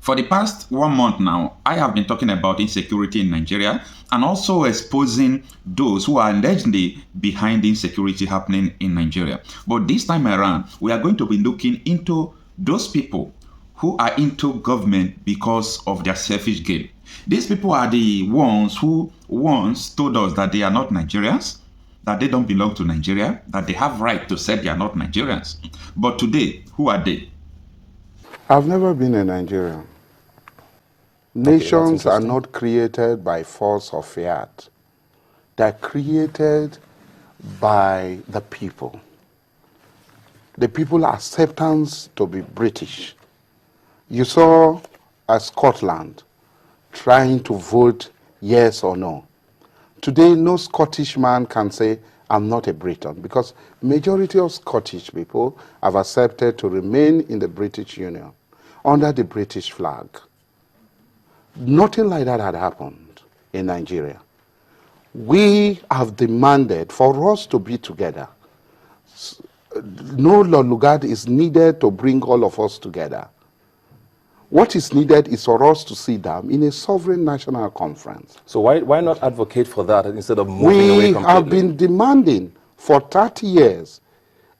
For the past 1 month now, I have been talking about insecurity in Nigeria and also exposing those who are allegedly behind the insecurity happening in Nigeria. But this time around, we are going to be looking into those people who are into government because of their selfish gain. These people are the ones who once told us that they are not Nigerians, that they don't belong to Nigeria, that they have right to say they are not Nigerians. But today, who are they? I've never been a Nigerian. Nations are not created by force of fiat. They're created by the people. The people's acceptance to be British. You saw Scotland trying to vote yes or no. Today, no Scottish man can say, I'm not a Briton, because majority of Scottish people have accepted to remain in the British Union under the British flag. Nothing like that had happened in Nigeria. We have demanded for us to be together. No law lugard is needed to bring all of us together. What is needed is for us to sit down in a sovereign national conference. So why not advocate for that instead of moving away completely? We have been demanding for 30 years.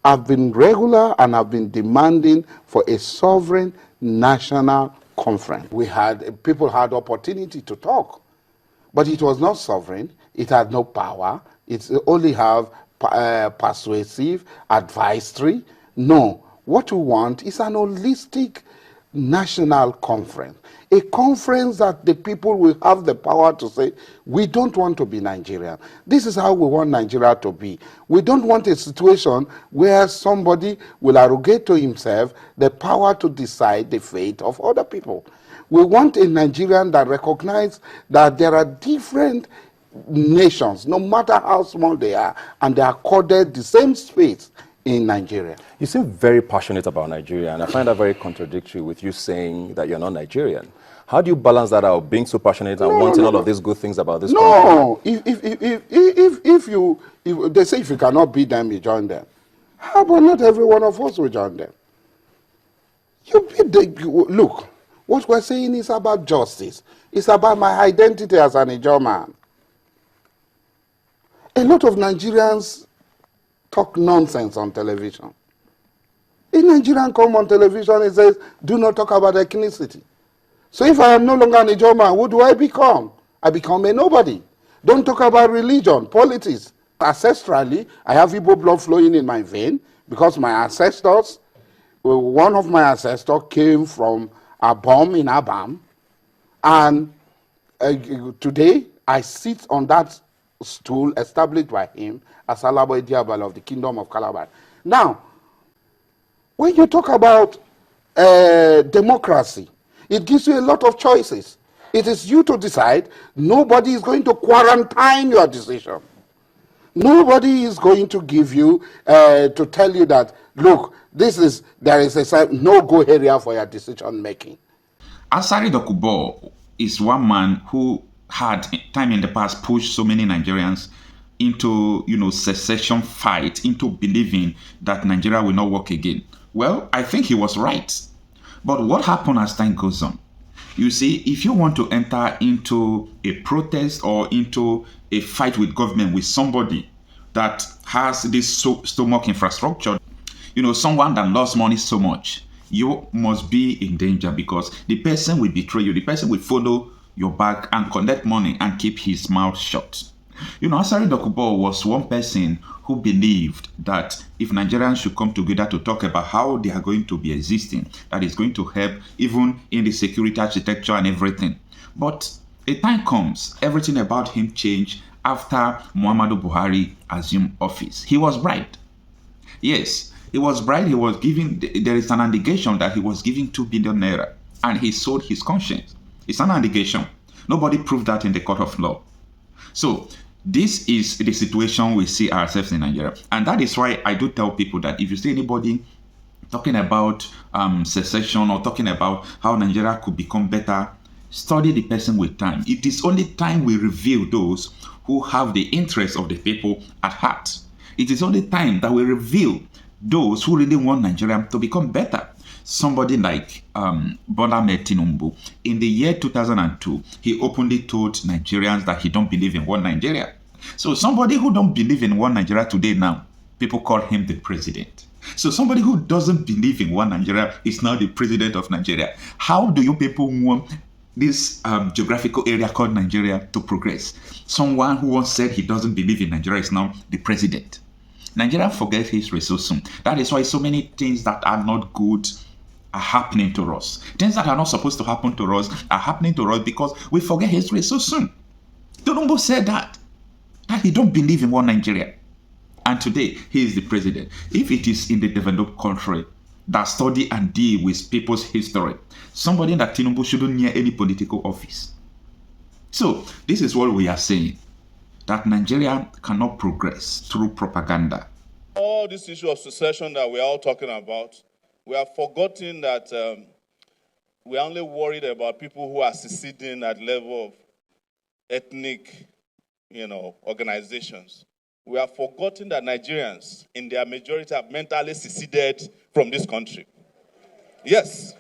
I've been regular and I've been demanding for a sovereign national conference. People had opportunity to talk, but it was not sovereign. It had no power. It only have persuasive, advisory. No, what we want is an holistic national conference, a conference that the people will have the power to say, we don't want to be Nigerian. This is how we want Nigeria to be. We don't want a situation where somebody will arrogate to himself the power to decide the fate of other people. We want a Nigerian that recognizes that there are different nations, no matter how small they are, and they are accorded the same space in Nigeria. You seem very passionate about Nigeria, and I find that very contradictory with you saying that you're not Nigerian. How do you balance that out, being so passionate and wanting all of these good things about this country? No, if they say if you cannot beat them, you join them. How about not every one of us will join them? Look, what we're saying is about justice. It's about my identity as an Ijaw man. A lot of Nigerians talk nonsense on television. A Nigerian come on television and says, do not talk about ethnicity. So if I am no longer an Ijaw man, who do I become? I become a nobody. Don't talk about religion, politics. Ancestrally, I have Igbo blood flowing in my vein because my ancestors, one of my ancestors came from Abom in Abam. And today, I sit on that stool established by him as Alabo Diabal of the Kingdom of Calabar. Now, when you talk about democracy, it gives you a lot of choices. It is you to decide. Nobody is going to quarantine your decision. Nobody is going to give you, to tell you that, look, there is a no-go area for your decision making. Asari Dokubo is one man who had time in the past pushed so many Nigerians into, secession fight, into believing that Nigeria will not work again. Well, I think he was right. But what happened as time goes on? You see, if you want to enter into a protest or into a fight with government with somebody that has this stomach infrastructure, someone that lost money so much, you must be in danger because the person will betray you. The person will follow your back and collect money and keep his mouth shut. Asari Dokubo was one person who believed that if Nigerians should come together to talk about how they are going to be existing, that is going to help even in the security architecture and everything. But a time comes, everything about him changed after Muhammadu Buhari assumed office. He was bribed. Yes, he was bribed. He was giving, there is an allegation that he was giving 2 billion naira and he sold his conscience. It's an allegation. Nobody proved that in the court of law. So this is the situation we see ourselves in Nigeria. And that is why I do tell people that if you see anybody talking about secession or talking about how Nigeria could become better, study the person with time. It is only time we reveal those who have the interests of the people at heart. It is only time that we reveal those who really want Nigeria to become better. somebody like Bola Ahmed Tinubu, in the year 2002, he openly told Nigerians that he don't believe in one Nigeria. So somebody who don't believe in one Nigeria today now, people call him the president. So somebody who doesn't believe in one Nigeria is now the president of Nigeria. How do you people want this geographical area called Nigeria to progress? Someone who once said he doesn't believe in Nigeria is now the president. Nigeria forget history so soon. That is why so many things that are not good are happening to us. Things that are not supposed to happen to us are happening to us because we forget history so soon. Tinubu said that he don't believe in one Nigeria. And today, he is the president. If it is in the developed country that study and deal with people's history, somebody that Tinubu shouldn't near any political office. So, this is what we are saying, that Nigeria cannot progress through propaganda. All this issue of secession that we're all talking about, we have forgotten that we're only worried about people who are seceding at level of ethnic, organizations. We have forgotten that Nigerians, in their majority, have mentally seceded from this country. Yes,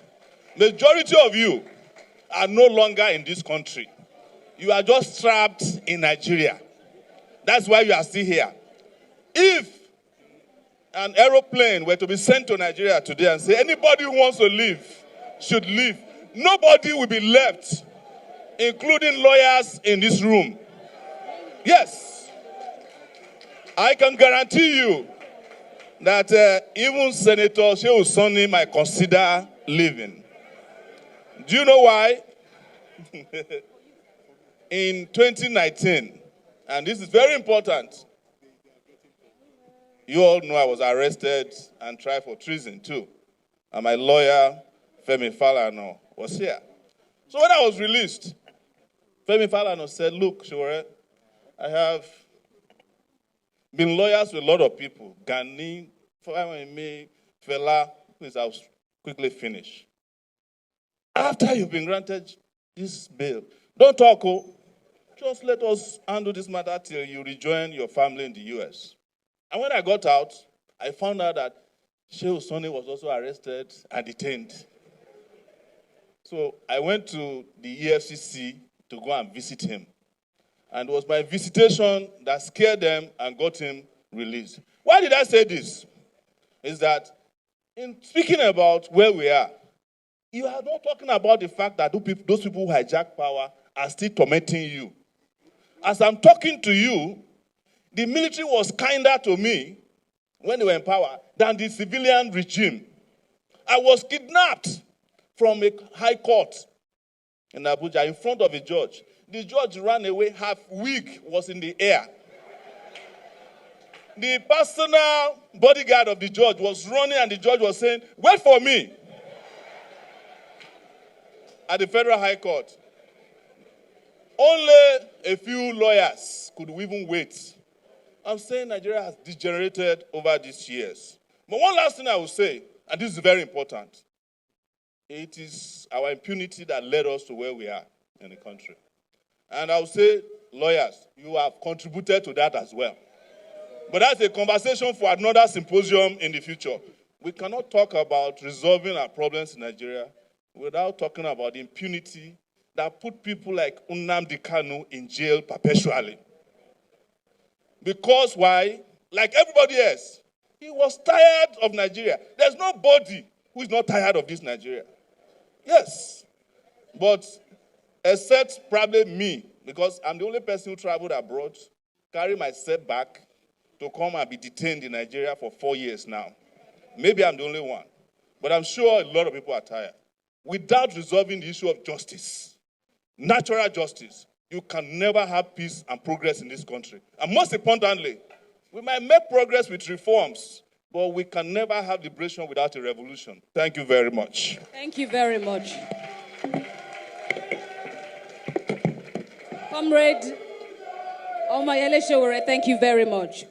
majority of you are no longer in this country. You are just trapped in Nigeria. That's why you are still here. If an aeroplane were to be sent to Nigeria today and say, anybody who wants to leave should leave, nobody will be left, including lawyers in this room. Yes. I can guarantee you that even Senator Shehu Sani might consider leaving. Do you know why? In 2019, and this is very important, you all know I was arrested and tried for treason too. And my lawyer, Femi Falana, was here. So when I was released, Femi Falana said, look, Shore, I have been lawyers with a lot of people. Gani, Fela, please, I'll quickly finish. After you've been granted this bail, don't talk, just let us handle this matter till you rejoin your family in the US. And when I got out, I found out that Shehu Sani was also arrested and detained. So I went to the EFCC to go and visit him. And it was my visitation that scared them and got him released. Why did I say this? Is that in speaking about where we are, you are not talking about the fact that those people who hijack power are still tormenting you. As I'm talking to you, the military was kinder to me when they were in power than the civilian regime. I was kidnapped from a high court in Abuja in front of a judge. The judge ran away, half wig was in the air. The personal bodyguard of the judge was running and the judge was saying, wait for me. At the Federal High Court, only a few lawyers could even wait. I'm saying Nigeria has degenerated over these years. But one last thing I will say, and this is very important, it is our impunity that led us to where we are in the country. And I will say, lawyers, you have contributed to that as well. But that's a conversation for another symposium in the future. We cannot talk about resolving our problems in Nigeria without talking about the impunity that put people like Nnamdi Kanu in jail perpetually. Because why? Like everybody else, he was tired of Nigeria. There's nobody who is not tired of this Nigeria. Yes. But except probably me, because I'm the only person who traveled abroad, carry myself back to come and be detained in Nigeria for 4 years now. Maybe I'm the only one. But I'm sure a lot of people are tired. Without resolving the issue of justice, natural justice, you can never have peace and progress in this country. And most importantly, we might make progress with reforms, but we can never have liberation without a revolution. Thank you very much. Thank you very much. Comrade Omayele Sowore, thank you very much.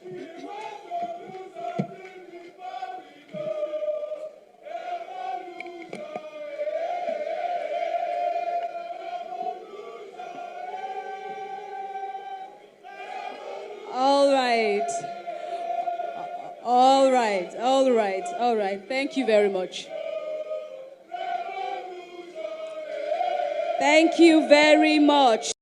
All right. Thank you very much. Thank you very much.